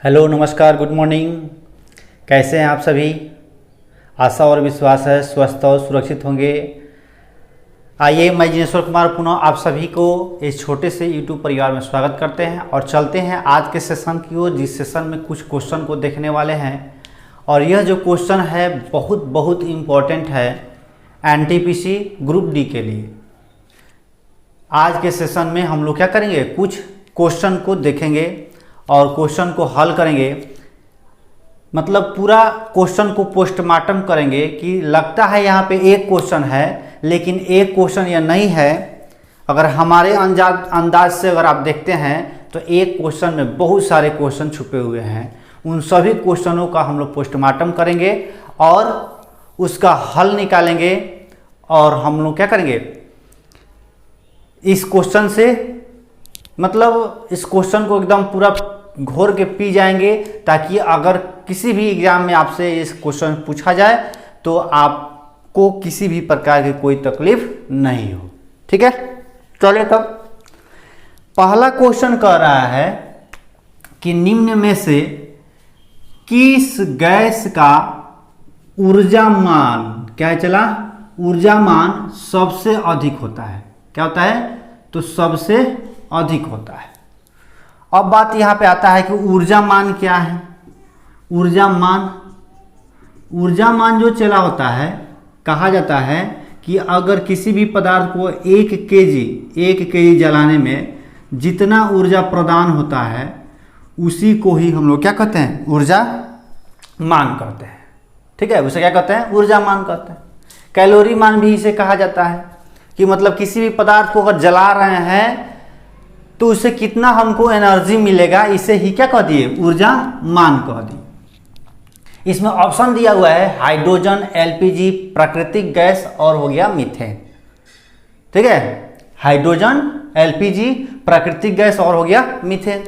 Hello नमस्कार good morning. कैसे हैं आप सभी। आशा और विश्वास है स्वस्थ और सुरक्षित होंगे। आइए मैं जिनेश्वर कुमार पुनः आप सभी को इस छोटे से यूट्यूब परिवार में स्वागत करते हैं और चलते हैं आज के सेशन की ओर, जिस सेशन में कुछ क्वेश्चन को देखने वाले हैं। और यह जो क्वेश्चन है बहुत इम्पोर्टेंट है एनटीपीसी ग्रुप डी के लिए। आज के सेशन में हम लोग क्या करेंगे, कुछ क्वेश्चन को देखेंगे और क्वेश्चन को हल करेंगे। मतलब पूरा क्वेश्चन को पोस्टमार्टम करेंगे कि लगता है यहाँ पे एक क्वेश्चन है लेकिन एक क्वेश्चन यह नहीं है। अगर हमारे अंदाज से अगर आप देखते हैं तो एक क्वेश्चन में बहुत सारे क्वेश्चन छुपे हुए हैं। उन सभी क्वेश्चनों का हम लोग पोस्टमार्टम करेंगे और उसका हल निकालेंगे। और हम लोग क्या करेंगे, इस क्वेश्चन से मतलब इस क्वेश्चन को एकदम पूरा घोर के पी जाएंगे, ताकि अगर किसी भी एग्जाम में आपसे इस क्वेश्चन पूछा जाए तो आपको किसी भी प्रकार की कोई तकलीफ नहीं हो। ठीक है, चलिए तब पहला क्वेश्चन कह रहा है कि निम्न में से किस गैस का ऊर्जामान, क्या चला, ऊर्जामान सबसे अधिक होता है। क्या होता है, तो सबसे अधिक होता है। अब बात यहाँ पे आता है कि ऊर्जामान क्या है। ऊर्जामान जो चला होता है, कहा जाता है कि अगर किसी भी पदार्थ को 1 केजी जलाने में जितना ऊर्जा प्रदान होता है उसी को ही हम लोग क्या कहते हैं, ऊर्जा मान कहते हैं। ठीक है, उसे क्या कहते हैं, ऊर्जा मान कहते हैं। कैलोरी मान भी इसे कहा जाता है कि मतलब किसी भी पदार्थ को अगर जला रहे हैं तो उससे कितना हमको एनर्जी मिलेगा, इसे ही क्या कह दिए, ऊर्जा मान कह दिए। इसमें ऑप्शन दिया हुआ है हाइड्रोजन, एलपीजी, प्राकृतिक गैस और हो गया मीथेन। ठीक है, हाइड्रोजन, एलपीजी, प्राकृतिक गैस और हो गया मीथेन।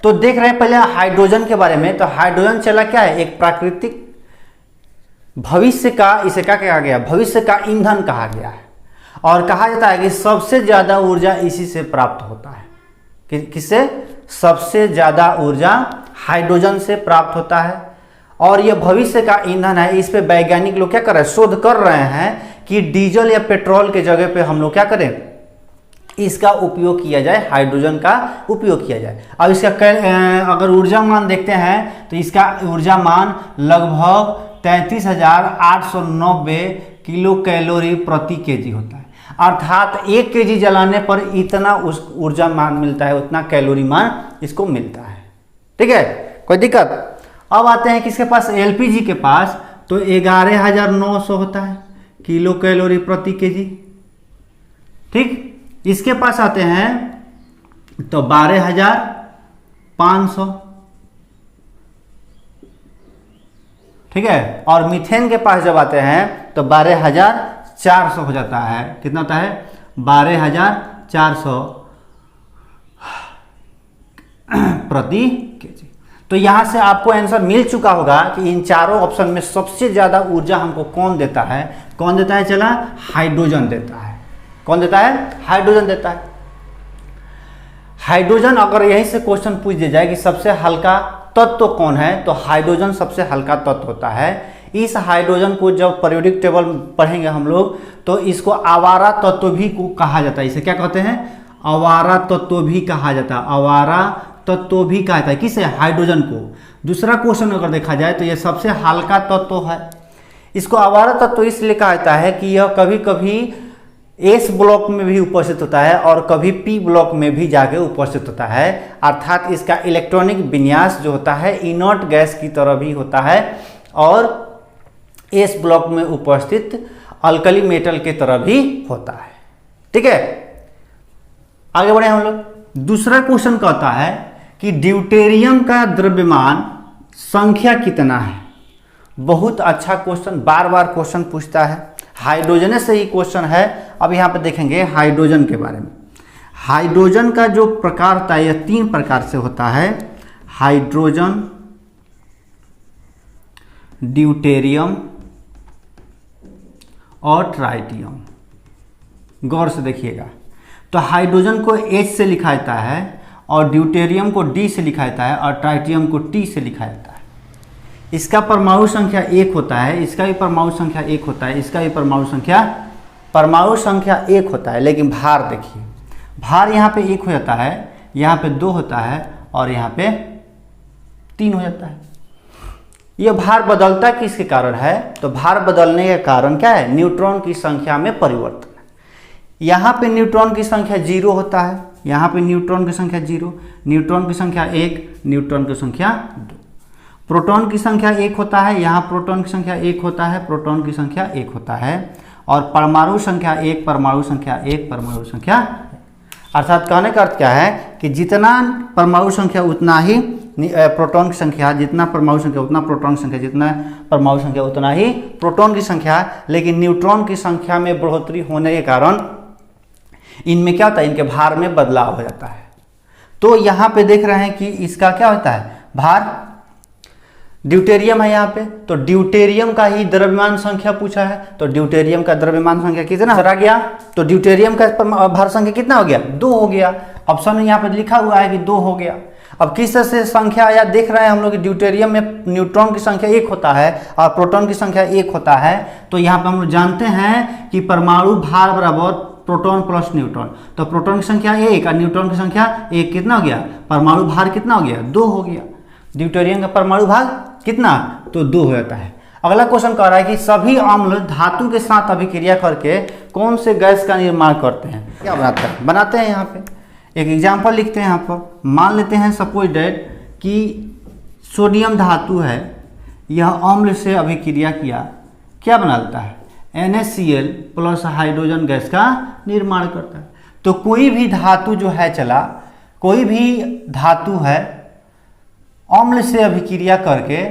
तो देख रहे हैं पहले हाइड्रोजन के बारे में। तो हाइड्रोजन चला क्या है, एक प्राकृतिक भविष्य का, इसे क्या कहा गया, भविष्य का ईंधन कहा गया है। और कहा जाता है कि सबसे ज्यादा ऊर्जा इसी से प्राप्त होता है। किससे, सबसे ज्यादा ऊर्जा हाइड्रोजन से प्राप्त होता है। और यह भविष्य का ईंधन है। इस पे वैज्ञानिक लोग क्या कर रहे हैं, शोध कर रहे हैं कि डीजल या पेट्रोल के जगह पे हम लोग क्या करें, इसका उपयोग किया जाए, हाइड्रोजन का उपयोग किया जाए। अब इसका अगर ऊर्जा मान देखते हैं तो इसका ऊर्जा मान लगभग 33,890 किलो कैलोरी प्रति केजी होता है। अर्थात 1 केजी जलाने पर इतना उस ऊर्जा मान मिलता है, उतना कैलोरी मान इसको मिलता है। ठीक है, कोई दिक्कत। अब आते हैं किसके पास, एलपीजी के पास। तो 11,900 होता है किलो कैलोरी प्रति केजी। ठीक, इसके पास आते हैं तो 12,500। ठीक है, और मीथेन के पास जब आते हैं तो 12,400 हो जाता है। कितना होता है, 12,400 प्रति केजी। तो यहां से आपको आंसर मिल चुका होगा कि इन चारों ऑप्शन में सबसे ज्यादा ऊर्जा हमको कौन देता है। कौन देता है, चला, हाइड्रोजन देता है। कौन देता है, हाइड्रोजन देता है। हाइड्रोजन, अगर यहीं से क्वेश्चन पूछ दिया जाए कि सबसे हल्का तत्व कौन है, तो हाइड्रोजन सबसे हल्का तत्व होता है। इस हाइड्रोजन को जब पीरियोडिक टेबल पढ़ेंगे हम लोग तो इसको आवारा तत्व भी को कहा जाता है। इसे क्या कहते हैं, आवारा तत्व भी कहा जाता है। आवारा तत्व भी कहा जाता है किसे, हाइड्रोजन को। दूसरा क्वेश्चन अगर देखा जाए तो यह सबसे हल्का तत्व है। इसको आवारा तत्व इसलिए कहा जाता है कि यह कभी कभी एस ब्लॉक में भी उपस्थित होता है और कभी पी ब्लॉक में भी जाके उपस्थित होता है। अर्थात इसका इलेक्ट्रॉनिक विन्यास जो होता है इनर्ट गैस की तरह भी होता है और एस ब्लॉक में उपस्थित अल्कली मेटल की तरह भी होता है। ठीक है, आगे बढ़े हम लोग। दूसरा क्वेश्चन कहता है कि ड्यूटेरियम का द्रव्यमान संख्या कितना है। बहुत अच्छा क्वेश्चन, बार बार क्वेश्चन पूछता है। हाइड्रोजन से ही क्वेश्चन है। अब यहाँ पे देखेंगे हाइड्रोजन के बारे में। हाइड्रोजन का जो प्रकार होता है यह 3 प्रकार से होता है, हाइड्रोजन, ड्यूटेरियम और ट्राइटियम। गौर से देखिएगा, तो हाइड्रोजन को H से लिखा जाता है और ड्यूटेरियम को D से लिखा जाता है और ट्राइटियम को T से लिखा जाता है। इसका परमाणु संख्या 1 होता है, इसका भी परमाणु संख्या 1 होता है, इसका भी परमाणु संख्या 1 होता है, लेकिन भार देखिए, भार यहाँ पे 1 हो जाता है, यहाँ पे 2 होता है और यहाँ पे 3 हो जाता है। यह भार बदलता किसके कारण है? तो भार बदलने का कारण क्या है? न्यूट्रॉन की संख्या में परिवर्तन। यहाँ पे न्यूट्रॉन की संख्या 0 होता है, यहाँ पे न्यूट्रॉन की संख्या 0, न्यूट्रॉन की संख्या 1, न्यूट्रॉन की संख्या 2। प्रोटॉन की संख्या 1 होता है, यहाँ प्रोटॉन की संख्या 1 होता है, प्रोटॉन की संख्या 1 होता है, और परमाणु संख्या 1, परमाणु संख्या 1, परमाणु संख्या 1। अर्थात कहने का अर्थ क्या है कि जितना परमाणु संख्या उतना ही प्रोटॉन की संख्या, जितना परमाणु संख्या उतना प्रोटॉन की संख्या, जितना परमाणु संख्या उतना ही प्रोटॉन की संख्या। लेकिन न्यूट्रॉन की संख्या में बढ़ोतरी होने के कारण इनमें क्या होता है? इनके भार में बदलाव हो जाता है। तो यहाँ पे देख रहे हैं कि इसका क्या होता है? भार। ड्यूटेरियम है यहाँ पे, तो ड्यूटेरियम का ही द्रव्यमान संख्या पूछा है, तो ड्यूटेरियम का द्रव्यमान संख्या कितना आ गया? तो ड्यूटेरियम का भार संख्या कितना हो गया? 2 हो गया। ऑप्शन में यहाँ पे लिखा हुआ है कि 2 हो गया। अब किस तरह से संख्या आया देख रहे हैं हम लोग कि ड्यूटेरियम में न्यूट्रॉन की संख्या 1 होता है और प्रोटॉन की संख्या 1 होता है। तो यहाँ पे हम लोग जानते हैं कि परमाणु भार बराबर प्रोटॉन प्लस न्यूट्रॉन। तो प्रोटॉन की संख्या 1 और न्यूट्रॉन की संख्या 1 कितना हो गया? परमाणु भार कितना हो गया? 2 हो गया। ड्यूटेरियम का परमाणु भार कितना? तो 2 हो जाता है। अगला क्वेश्चन कह रहा है कि सभी अम्ल धातु के साथ अभिक्रिया करके कौन से गैस का निर्माण करते हैं? क्या बनाते हैं यहाँ पे एक एग्जाम्पल लिखते हैं। यहाँ पर मान लेते हैं सपोज डेट कि सोडियम धातु है, यह अम्ल से अभिक्रिया किया, क्या बनाता है? NaCl प्लस हाइड्रोजन गैस का निर्माण करता है। तो कोई भी धातु जो है चला, कोई भी धातु है अम्ल से अभिक्रिया करके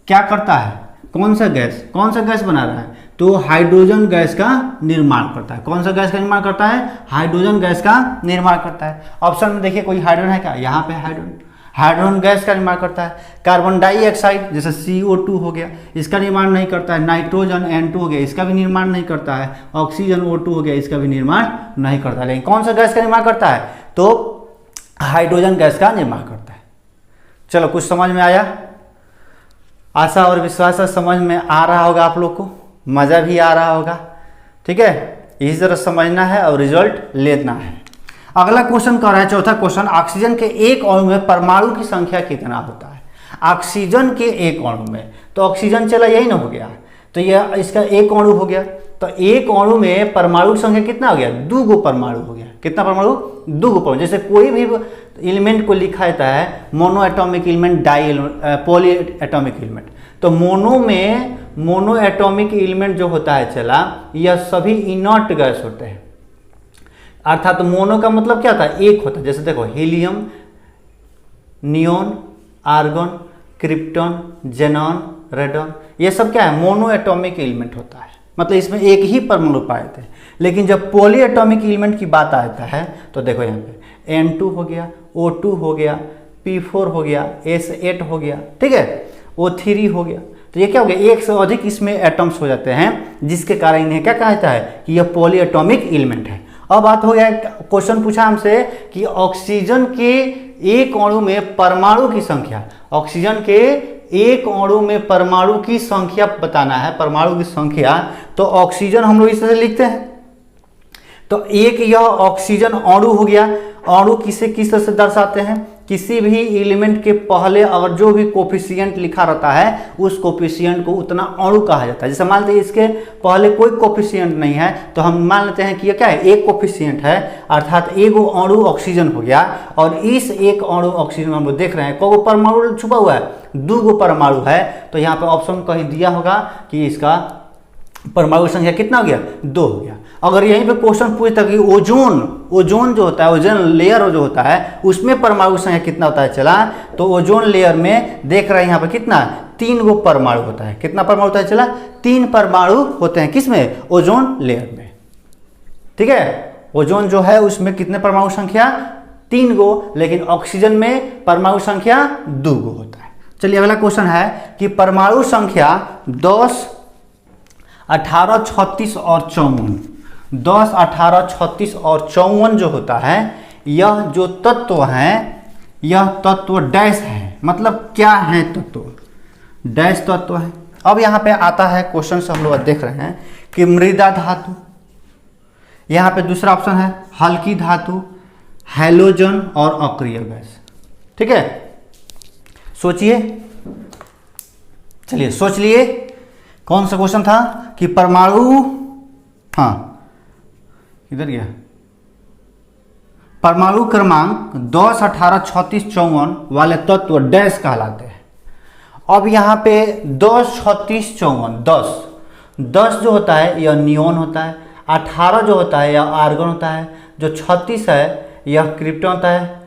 क्या करता है? कौन सा गैस बना रहा है? तो हाइड्रोजन गैस का निर्माण करता है। कौन सा गैस का निर्माण करता है? हाइड्रोजन गैस का निर्माण करता है। ऑप्शन में देखिए कोई हाइड्रोजन है क्या? यहाँ पे हाइड्रोजन गैस का निर्माण करता है। कार्बन डाइऑक्साइड जैसे CO2 हो गया, इसका निर्माण नहीं करता है। नाइट्रोजन N2 हो गया, इसका भी निर्माण नहीं करता है। ऑक्सीजन O2 हो गया, इसका भी निर्माण नहीं करता है। लेकिन कौन सा गैस का निर्माण करता है? तो हाइड्रोजन गैस का निर्माण करता है। चलो कुछ समझ में आया? आशा और विश्वास है समझ में आ रहा होगा आप लोग को, मज़ा भी आ रहा होगा। ठीक है, इसी तरह समझना है और रिजल्ट लेना है। अगला क्वेश्चन कह रहा है, चौथा क्वेश्चन, ऑक्सीजन के एक अणु में परमाणु की संख्या कितना होता है? ऑक्सीजन के एक अणु में, तो ऑक्सीजन चला यही ना हो गया, तो यह इसका एक अणु हो गया। तो एक अणु में परमाणु की संख्या कितना हो गया? 2 परमाणु हो गया। कितना परमाणु? 2 परमाणु। जैसे कोई भी एलिमेंट को लिखा जाता है mono atomic element, poly atomic element. तो मोनो एटॉमिक एलिमेंट जो होता है चला, यह सभी इनर्ट गैस होते हैं। अर्थात तो मोनो का मतलब क्या होता है? एक होता है। जैसे देखो helium, neon, argon, krypton, xenon, radon, ये सब क्या है? मोनो एटॉमिक एलिमेंट होता है। मतलब इसमें एक ही परमाणु पाए थे। लेकिन जब पॉली एटॉमिक एलिमेंट की बात आता है तो देखो यहाँ पे N2 हो गया, O2 हो गया, P4 हो गया, S8 हो गया, ठीक है, O3 हो गया। तो ये क्या हो गया? एक से अधिक इसमें एटम्स हो जाते हैं, जिसके कारण इन्हें क्या कहा जाता है कि यह पॉली एटॉमिक एलिमेंट है। अब बात हो गया, क्वेश्चन पूछा हमसे कि ऑक्सीजन के एक अणु में परमाणु की संख्या, ऑक्सीजन के एक अणु में परमाणु की संख्या बताना है, परमाणु की संख्या। तो ऑक्सीजन हम लोग इस तरह से लिखते हैं। तो एक यह ऑक्सीजन अणु हो गया। अणु किसे किस तरह से दर्शाते हैं? किसी भी एलिमेंट के पहले अगर जो भी कोफिशिएंट लिखा रहता है, उस कोफिशिएंट को उतना अणु कहा जाता है। जैसे मान लेते हैं इसके पहले कोई कोफिशिएंट नहीं है, तो हम मान लेते हैं कि ये क्या है? एक कोफिशिएंट है, अर्थात एक अणु ऑक्सीजन हो गया। और इस एक अणु ऑक्सीजन हम लोग देख रहे हैं को परमाणु छुपा हुआ है? 2 परमाणु है। तो यहाँ पे ऑप्शन कहीं दिया होगा कि इसका परमाणु संख्या कितना हो गया? 2 हो गया। अगर यहीं पे क्वेश्चन पूछता कि ओजोन जो होता है, ओजोन लेयर जो होता है, उसमें परमाणु संख्या कितना होता है चला, तो ओजोन लेयर में देख रहे हैं यहाँ पे कितना? 3 परमाणु होता है। कितना परमाणु होता है चला? 3 परमाणु होते हैं। किसमें? ओजोन लेयर में। ठीक है, ओजोन जो है उसमें कितने परमाणु संख्या? 3। लेकिन ऑक्सीजन में परमाणु संख्या 2 होता है। चलिए अगला क्वेश्चन है कि परमाणु संख्या 10, 18, 36 और 54, 10, 18, 36 और 54 जो होता है, यह जो तत्व हैं यह तत्व डैश है, मतलब क्या है तत्व, डैश तत्व है। अब यहाँ पे आता है क्वेश्चन से हम लोग देख रहे हैं कि मृदा धातु, यहाँ पे दूसरा ऑप्शन है हल्की धातु, हैलोजन और अक्रिय गैस। ठीक है, सोचिए, चलिए सोच लिए कौन सा क्वेश्चन था कि परमाणु, हाँ इधर गया, परमाणु क्रमांक 10, 18, 36, 54 वाले तत्व डैश कहलाते हैं। अब यहाँ पे 10, 36, 54, 10 जो होता है यह नियोन होता है, 18 जो होता है यह आर्गन होता है, जो 36 है यह क्रिप्टॉन होता है,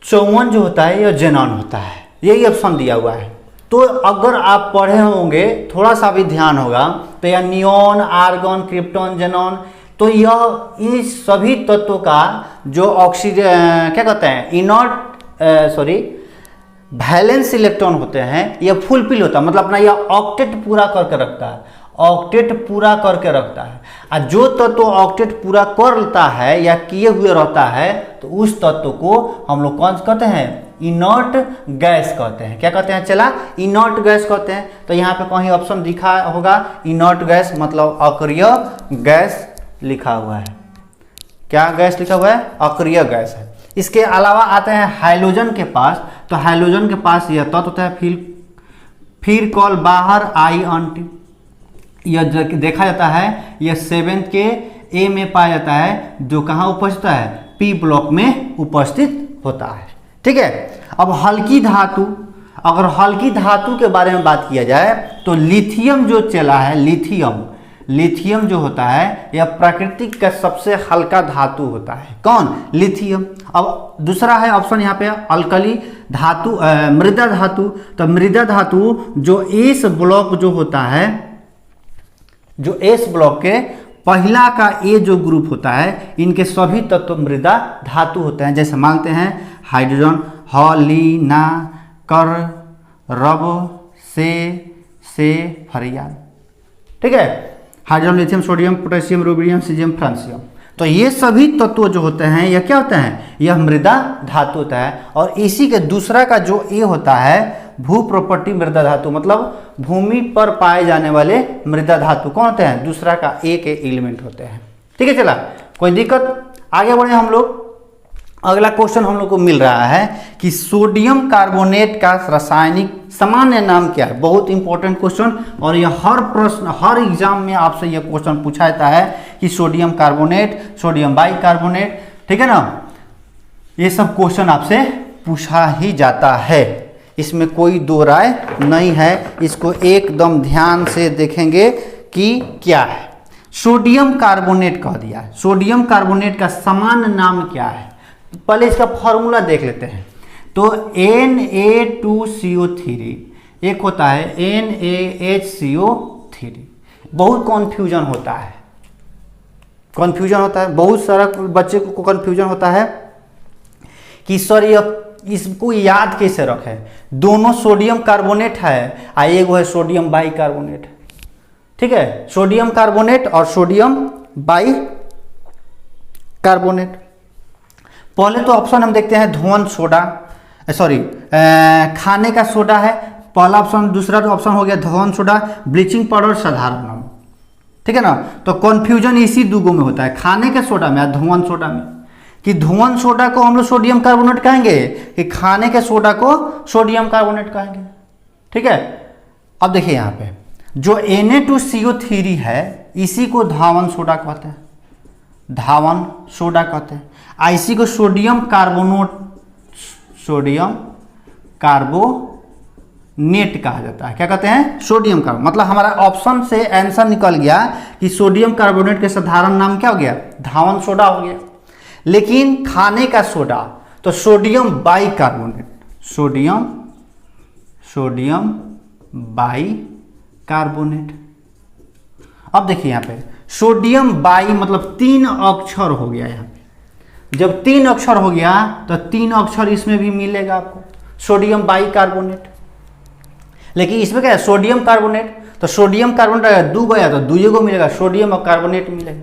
54 जो होता है यह जेनॉन होता है। यही ऑप्शन दिया हुआ है। तो अगर आप पढ़े होंगे, थोड़ा सा भी ध्यान होगा, तो यह नियोन, आर्गन, क्रिप्टॉन, जेनॉन, तो यह इस सभी तत्वों का जो ऑक्सीजन क्या कहते हैं इनर्ट वैलेंस इलेक्ट्रॉन होते हैं, यह फुलफिल होता है, मतलब अपना यह ऑक्टेट पूरा करके रखता है, ऑक्टेट पूरा करके रखता है। और जो तत्व ऑक्टेट पूरा कर लेता है या किए हुए रहता है, तो उस तत्व को हम लोग कौन कहते हैं, इनर्ट गैस कहते हैं। क्या कहते हैं चला, इनर्ट गैस कहते हैं। तो यहाँ पे कहीं ऑप्शन दिखा होगा इनर्ट गैस, मतलब अक्रिय गैस लिखा हुआ है। क्या गैस लिखा हुआ है, अक्रिय गैस है। इसके अलावा आते हैं हाइड्रोजन के पास। तो हाइड्रोजन के पास यह तत्व होता है फिर कॉल बाहर आई अंटी, यह देखा जाता है, यह 7th के ए में पाया जाता है, जो कहाँ उपस्थित है, पी ब्लॉक में उपस्थित होता है। ठीक है, अब हल्की धातु, अगर हल्की धातु के बारे में बात किया जाए तो लिथियम जो चला है, लिथियम जो होता है यह प्रकृति का सबसे हल्का धातु होता है। कौन, लिथियम। अब दूसरा है ऑप्शन यहाँ पे अल्कली धातु, मृदा धातु। तो मृदा धातु जो एस ब्लॉक जो होता है, जो एस ब्लॉक के पहला का ए जो ग्रुप होता है, इनके सभी तत्व मृदा धातु होते हैं। जैसे मानते हैं हाइड्रोजन, हॉली, ना, कर, रब, से, फरियाद। ठीक है, hydrogen, lithium, sodium, potassium, rubidium, caesium, francium. तो ये सभी तत्व जो होते हैं यह क्या होते हैं, यह मृदा धातु होता है। और इसी के दूसरा का जो ए होता है भू प्रॉपर्टी मृदा धातु, मतलब भूमि पर पाए जाने वाले मृदा धातु कौन होते हैं, दूसरा का ए के एलिमेंट होते हैं। ठीक है, चला कोई दिक्कत, आगे बढ़े हम लोग। अगला क्वेश्चन हम लोग को मिल रहा है कि सोडियम कार्बोनेट का रासायनिक सामान्य नाम क्या है। बहुत इंपॉर्टेंट क्वेश्चन, और यह हर प्रश्न, हर एग्जाम में आपसे यह क्वेश्चन पूछा जाता है कि सोडियम कार्बोनेट, सोडियम बाइकार्बोनेट, ठीक है ना, ये सब क्वेश्चन आपसे पूछा ही जाता है, इसमें कोई दो राय नहीं है। इसको एकदम ध्यान से देखेंगे कि क्या है। सोडियम कार्बोनेट कह दिया, सोडियम कार्बोनेट का सामान्य नाम क्या है, पहले इसका फॉर्मूला देख लेते हैं। तो Na2CO3, एक होता है NaHCO3। बहुत कॉन्फ्यूजन होता है, बहुत सारा बच्चे को कॉन्फ्यूजन होता है कि सर इसको याद कैसे रखें, दोनों सोडियम कार्बोनेट है और एक है सोडियम बाइकार्बोनेट। ठीक है, सोडियम कार्बोनेट और सोडियम बाइकार्बोनेट। पहले तो ऑप्शन हम देखते हैं धुआं सोडा, खाने का सोडा है पहला ऑप्शन। दूसरा ऑप्शन हो गया धुआं सोडा, ब्लीचिंग पाउडर, साधारण नमक। ठीक है ना, तो कन्फ्यूजन इसी दूगों में होता है, खाने के सोडा में और धुआं सोडा में, कि धुआं सोडा को हम लोग सोडियम कार्बोनेट कहेंगे कि खाने के सोडा को सोडियम कार्बोनेट कहेंगे। ठीक है, अब देखिए यहाँ पे जो Na2CO3 है इसी को धावन सोडा कहते हैं, धावन सोडा कहते हैं। इसी को सोडियम कार्बोनेट कहा जाता है। क्या कहते हैं, सोडियम कार्बोनेट। मतलब हमारा ऑप्शन से आंसर निकल गया कि सोडियम कार्बोनेट के साधारण नाम क्या हो गया, धावन सोडा हो गया। लेकिन खाने का सोडा तो सोडियम बाइकार्बोनेट, सोडियम बाइकार्बोनेट। अब देखिए यहाँ पे सोडियम बाई मतलब 3 अक्षर हो गया। यहाँ पे जब 3 अक्षर हो गया तो 3 अक्षर इसमें भी मिलेगा आपको, सोडियम बाइकार्बोनेट। लेकिन इसमें क्या है, सोडियम कार्बोनेट, तो सोडियम कार्बोनेट 2 गया तो 2 को मिलेगा, सोडियम और कार्बोनेट मिलेगा।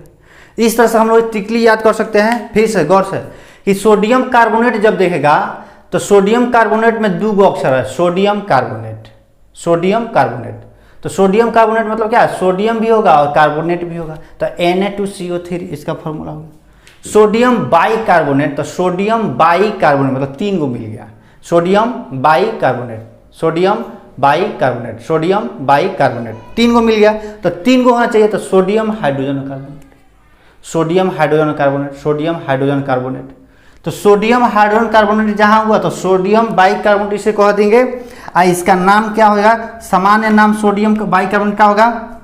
इस तरह से हम लोग ट्रिकली याद कर सकते हैं। फिर से गौर से कि सोडियम कार्बोनेट जब देखेगा तो सोडियम कार्बोनेट में दो अक्षर है, सोडियम कार्बोनेट, सोडियम कार्बोनेट। तो सोडियम कार्बोनेट मतलब क्या है, सोडियम भी होगा और कार्बोनेट भी होगा, तो Na2CO3 इसका फॉर्मूला होगा। सोडियम बाइकार्बोनेट, तो सोडियम बाइकार्बोनेट मतलब 3 को मिल गया, sodium bicarbonate, sodium bicarbonate, sodium bicarbonate 3 को मिल गया, तो 3 को होना चाहिए, तो sodium hydrogen carbonate, sodium hydrogen carbonate, sodium hydrogen carbonate. तो सोडियम हाइड्रोजन कार्बोनेट जहां हुआ तो सोडियम बाइकार्बोनेट इसे कह देंगे। इसका नाम क्या होगा, सामान्य नाम सोडियम बाइकार्बोनेट का होगा,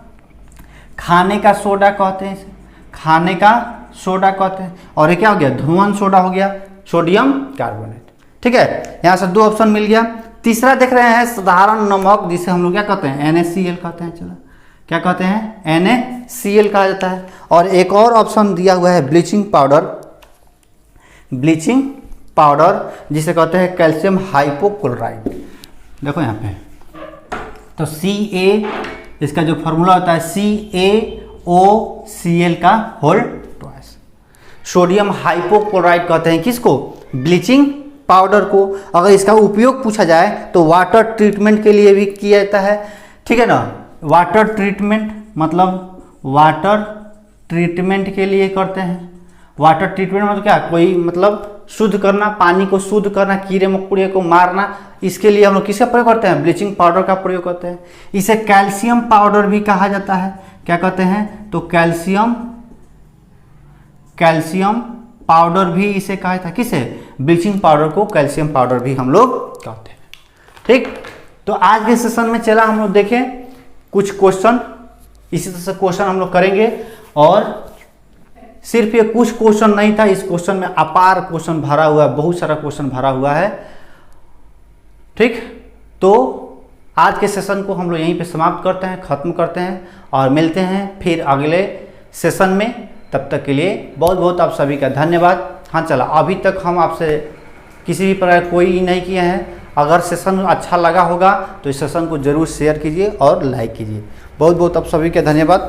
खाने का सोडा कहते हैं इसे, खाने का सोडा कहते हैं। और ये क्या हो गया, धुआं सोडा हो गया, सोडियम कार्बोनेट। ठीक है, यहाँ से 2 ऑप्शन मिल गया। तीसरा देख रहे हैं साधारण नमक, जिसे हम लोग क्या कहते हैं, NaCl कहते हैं। चलो क्या कहते हैं, NaCl कहा जाता है। और एक और ऑप्शन दिया हुआ है ब्लीचिंग पाउडर, ब्लीचिंग पाउडर जिसे कहते हैं कैल्शियम हाइपोक्लोराइड। देखो यहाँ पे, तो Ca इसका जो फॉर्मूला होता है CaOCl का होल ट्वाइस। सोडियम हाइपोक्लोराइड कहते हैं किसको, ब्लीचिंग पाउडर को। अगर इसका उपयोग पूछा जाए तो वाटर ट्रीटमेंट के लिए भी किया जाता है। ठीक है ना, वाटर ट्रीटमेंट मतलब वाटर ट्रीटमेंट के लिए करते हैं। वाटर ट्रीटमेंट मतलब क्या, कोई मतलब शुद्ध करना, पानी को शुद्ध करना, कीड़े मकोड़े को मारना, इसके लिए हम लोग किसका प्रयोग करते हैं, ब्लीचिंग पाउडर का प्रयोग करते हैं। इसे कैल्शियम पाउडर भी कहा जाता है। क्या कहते हैं, तो कैल्शियम, कैल्शियम पाउडर भी इसे कहा जाता है, किसे, ब्लीचिंग पाउडर को कैल्शियम पाउडर भी हम लोग कहते हैं। ठीक, तो आज के सेशन में चला हम लोग देखें कुछ क्वेश्चन, इसी तरह से क्वेश्चन हम लोग करेंगे। और सिर्फ ये कुछ क्वेश्चन नहीं था, इस क्वेश्चन में अपार क्वेश्चन भरा हुआ है, बहुत सारा क्वेश्चन भरा हुआ है। ठीक, तो आज के सेशन को हम लोग यहीं पे समाप्त करते हैं, खत्म करते हैं और मिलते हैं फिर अगले सेशन में। तब तक के लिए बहुत बहुत आप सभी का धन्यवाद। हाँ चला, अभी तक हम आपसे किसी भी प्रकार कोई नहीं किए हैं। अगर सेशन अच्छा लगा होगा तो इस सेशन को जरूर शेयर कीजिए और लाइक कीजिए। बहुत बहुत आप सभी का धन्यवाद।